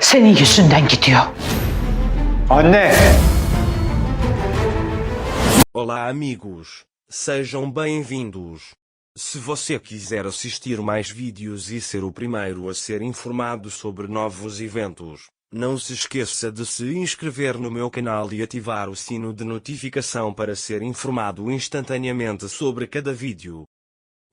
senin yüzünden gidiyor. Anne! Olá amigos, sejam bem-vindos. Se você quiser assistir mais vídeos e ser o primeiro a ser informado sobre novos eventos, não se esqueça de se inscrever no meu canal e ativar o sino de notificação para ser informado instantaneamente sobre cada vídeo.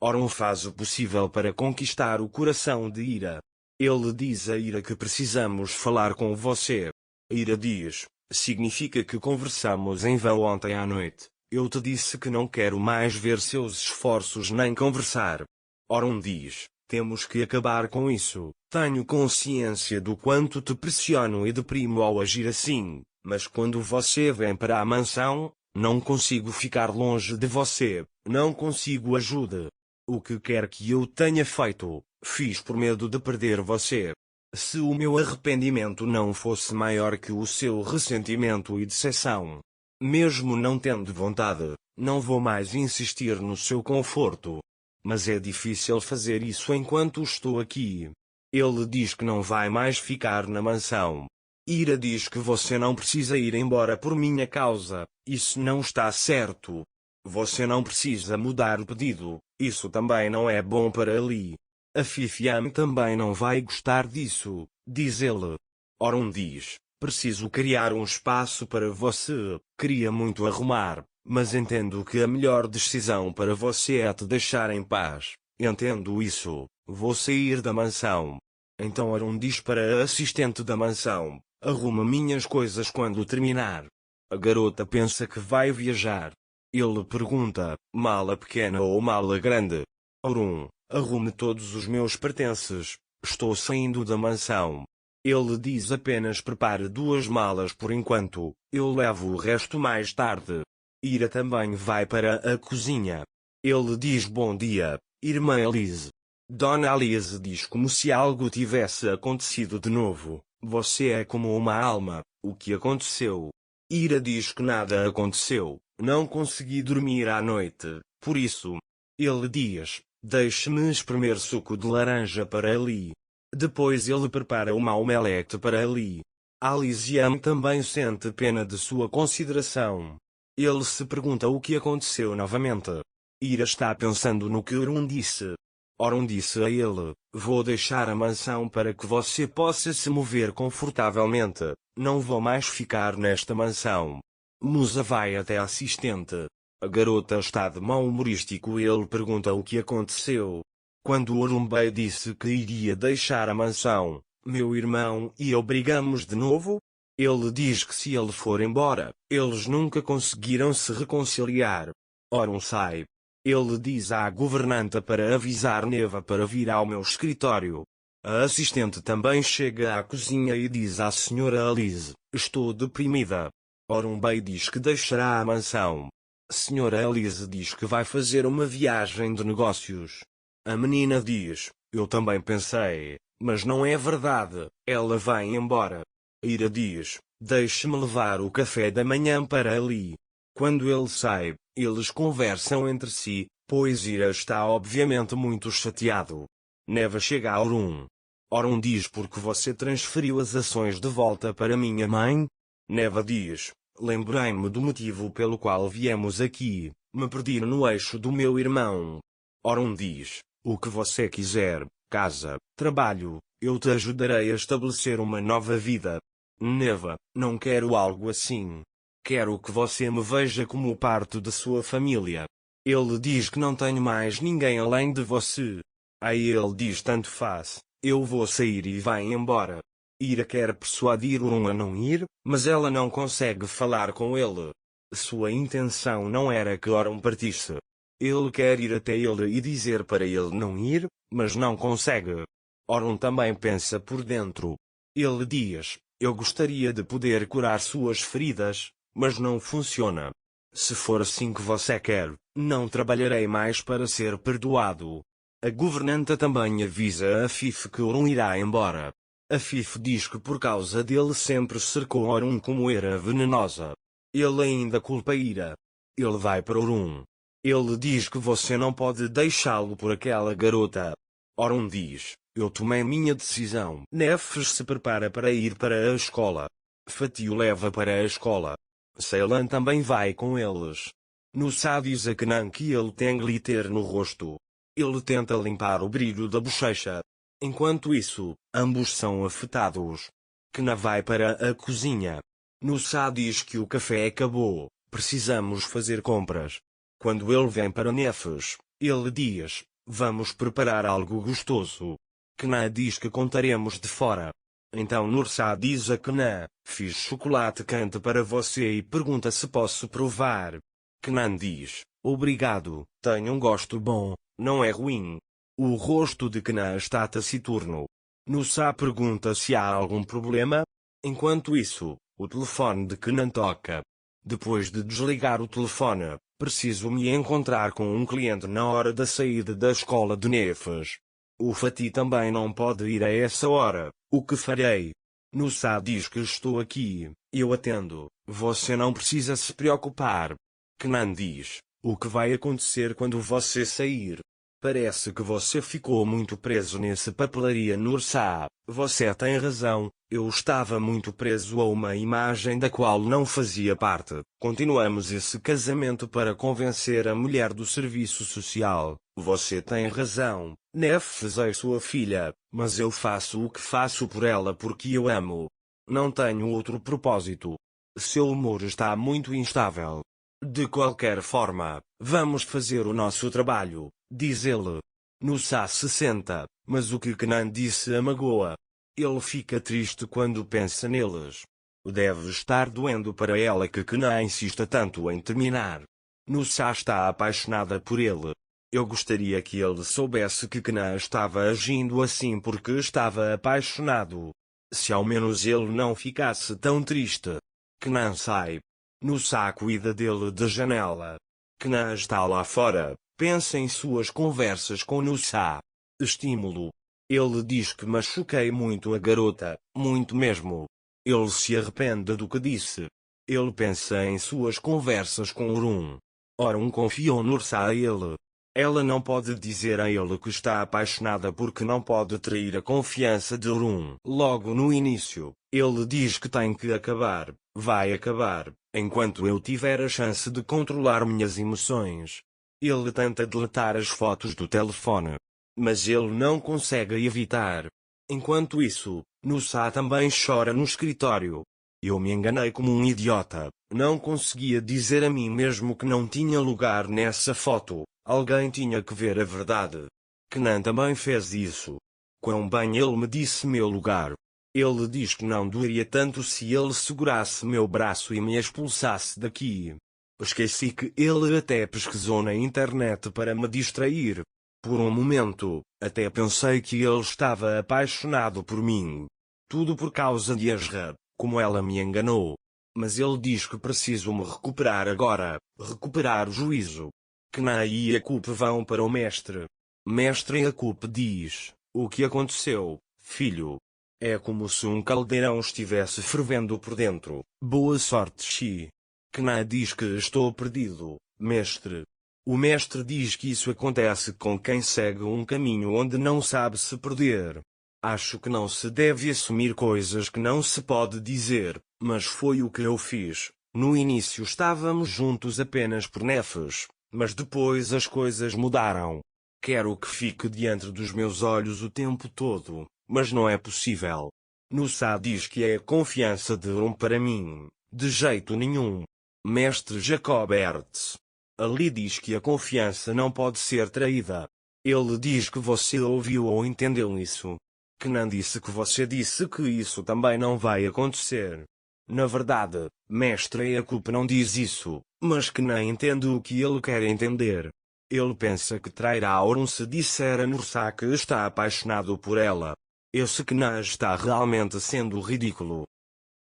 Orun faz o possível para conquistar o coração de Ira. Ele diz a Ira que precisamos falar com você. Ira diz, significa que conversamos em vão ontem à noite. Eu te disse que não quero mais ver seus esforços nem conversar. Orun diz, temos que acabar com isso. Tenho consciência do quanto te pressiono e deprimo ao agir assim, mas quando você vem para a mansão, não consigo ficar longe de você, não consigo ajuda. O que quer que eu tenha feito, fiz por medo de perder você. Se o meu arrependimento não fosse maior que o seu ressentimento e decepção, mesmo não tendo vontade, não vou mais insistir no seu conforto. Mas é difícil fazer isso enquanto estou aqui. Ele diz que não vai mais ficar na mansão. Ira diz que você não precisa ir embora por minha causa, isso não está certo. Você não precisa mudar o pedido, isso também não é bom para Ali. A Fifiam também não vai gostar disso, diz ele. Orun diz, preciso criar um espaço para você, queria muito arrumar, mas entendo que a melhor decisão para você é te deixar em paz. Entendo isso, vou sair da mansão. Então Orun diz para a assistente da mansão, arruma minhas coisas quando terminar. A garota pensa que vai viajar. Ele pergunta, mala pequena ou mala grande? Orun, arrume todos os meus pertences, estou saindo da mansão. Ele diz apenas prepare 2 malas por enquanto, eu levo o resto mais tarde. Ira também vai para a cozinha. Ele diz bom dia, irmã Elise. Dona Elise diz como se algo tivesse acontecido de novo, você é como uma alma, o que aconteceu? Ira diz que nada aconteceu, não consegui dormir à noite, por isso. Ele diz, deixe-me espremer suco de laranja para Ali. Depois ele prepara uma omelete para Ali. Alisiam também sente pena de sua consideração. Ele se pergunta o que aconteceu novamente. Ira está pensando no que Orun disse. Orun disse a ele, vou deixar a mansão para que você possa se mover confortavelmente, não vou mais ficar nesta mansão. Musa vai até a assistente. A garota está de mau humorístico e ele pergunta o que aconteceu. Quando Orun Bey disse que iria deixar a mansão, meu irmão e eu brigamos de novo? Ele diz que se ele for embora, eles nunca conseguiram se reconciliar. Orun sai. Ele diz à governanta para avisar Neva para vir ao meu escritório. A assistente também chega à cozinha e diz à senhora Elise, estou deprimida. Orun Bey diz que deixará a mansão. Senhora Elise diz que vai fazer uma viagem de negócios. A menina diz, eu também pensei, mas não é verdade, ela vai embora. Ira diz, deixe-me levar o café da manhã para Ali. Quando ele sai, eles conversam entre si, pois Ira está obviamente muito chateado. Neva chega a Orun. Orun diz porque você transferiu as ações de volta para minha mãe? Neva diz, lembrei-me do motivo pelo qual viemos aqui, me perdi no eixo do meu irmão. Orun diz, o que você quiser, casa, trabalho, eu te ajudarei a estabelecer uma nova vida. Neva, não quero algo assim. Quero que você me veja como parte de sua família. Ele diz que não tenho mais ninguém além de você. Aí ele diz tanto faz, eu vou sair e vai embora. Ira quer persuadir Orun a não ir, mas ela não consegue falar com ele. Sua intenção não era que Orun partisse. Ele quer ir até ele e dizer para ele não ir, mas não consegue. Orun também pensa por dentro. Ele diz, eu gostaria de poder curar suas feridas, mas não funciona. Se for assim que você quer, não trabalharei mais para ser perdoado. A governanta também avisa a Fif que Orun irá embora. A Fif diz que por causa dele sempre cercou Orun como era venenosa. Ele ainda culpa Ira. Ele vai para Orun. Ele diz que você não pode deixá-lo por aquela garota. Orun diz, Eu tomei minha decisão. Nefes se prepara para ir para a escola. Fatih o leva para a escola. Ceylan também vai com eles. Nusa diz a Kenan que ele tem glitter no rosto. Ele tenta limpar o brilho da bochecha. Enquanto isso, ambos são afetados. Kenan vai para a cozinha. Nusa diz que o café acabou. Precisamos fazer compras. Quando ele vem para Nefes, ele diz: vamos preparar algo gostoso. Kenan diz que contaremos de fora. Então Nursa diz a Kenan: fiz chocolate quente para você e pergunta se posso provar. Kenan diz: obrigado, tenho um gosto bom, não é ruim. O rosto de Kenan está taciturno. Nursa pergunta se há algum problema. Enquanto isso, o telefone de Kenan toca. Depois de desligar o telefone, preciso me encontrar com um cliente na hora da saída da escola de Nefes. O Fatih também não pode ir a essa hora. O que farei? Nusa diz que estou aqui. Eu atendo. Você não precisa se preocupar. Kenan diz: o que vai acontecer quando você sair? Parece que você ficou muito preso nessa papelaria. Nursa: você tem razão. Eu estava muito preso a uma imagem da qual não fazia parte. Continuamos esse casamento para convencer a mulher do serviço social. Você tem razão. Nefes é sua filha, mas eu faço o que faço por ela porque eu amo. Não tenho outro propósito. Seu humor está muito instável. De qualquer forma, vamos fazer o nosso trabalho, diz ele. Nusa se senta, mas o que Kenan disse a magoa. Ele fica triste quando pensa neles. Deve estar doendo para ela que Kenan insista tanto em terminar. Nusa está apaixonada por ele. Eu gostaria que ele soubesse que Kenan estava agindo assim porque estava apaixonado. Se ao menos ele não ficasse tão triste. Kenan sai. Nusa cuida dele da janela. Kenan está lá fora, pensa em suas conversas com Nusa. Estímulo. Ele diz que machuquei muito a garota, muito mesmo. Ele se arrepende do que disse. Ele pensa em suas conversas com Orun. Orun confiou Nursa a ele. Ela não pode dizer a ele que está apaixonada porque não pode trair a confiança de Orun. Logo no início, ele diz que tem que acabar, vai acabar, enquanto eu tiver a chance de controlar minhas emoções. Ele tenta deletar as fotos do telefone. Mas ele não consegue evitar. Enquanto isso, Nusa também chora no escritório. Eu me enganei como um idiota. Não conseguia dizer a mim mesmo que não tinha lugar nessa foto. Alguém tinha que ver a verdade. Kenan também fez isso. Quão bem ele me disse meu lugar. Ele diz que não doeria tanto se ele segurasse meu braço e me expulsasse daqui. Esqueci que ele até pesquisou na internet para me distrair. Por um momento, até pensei que ele estava apaixonado por mim. Tudo por causa de Asra, como ela me enganou. Mas ele diz que preciso me recuperar agora, recuperar o juízo. Kenan e Yakub vão para o mestre. Mestre Yakub diz: o que aconteceu, filho? É como se um caldeirão estivesse fervendo por dentro. Boa sorte, Xi. Kenan diz que estou perdido, mestre. O mestre diz que isso acontece com quem segue um caminho onde não sabe se perder. Acho que não se deve assumir coisas que não se pode dizer, mas foi o que eu fiz. No início estávamos juntos apenas por Nefes, mas depois as coisas mudaram. Quero que fique diante dos meus olhos o tempo todo, mas não é possível. Nusa diz que é a confiança de Orun para mim. De jeito nenhum. Mestre Jacob Hertz. Ali diz que a confiança não pode ser traída. Ele diz que você ouviu ou entendeu isso. Kenan disse que você disse que isso também não vai acontecer. Na verdade, Mestre Yakub não diz isso, mas Kenan entende o que ele quer entender. Ele pensa que trairá Orun se disser a Nursa que está apaixonado por ela. Esse Kenan está realmente sendo ridículo.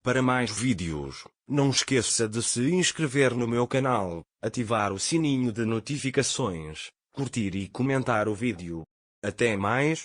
Para mais vídeos, não esqueça de se inscrever no meu canal, ativar o sininho de notificações, curtir e comentar o vídeo. Até mais!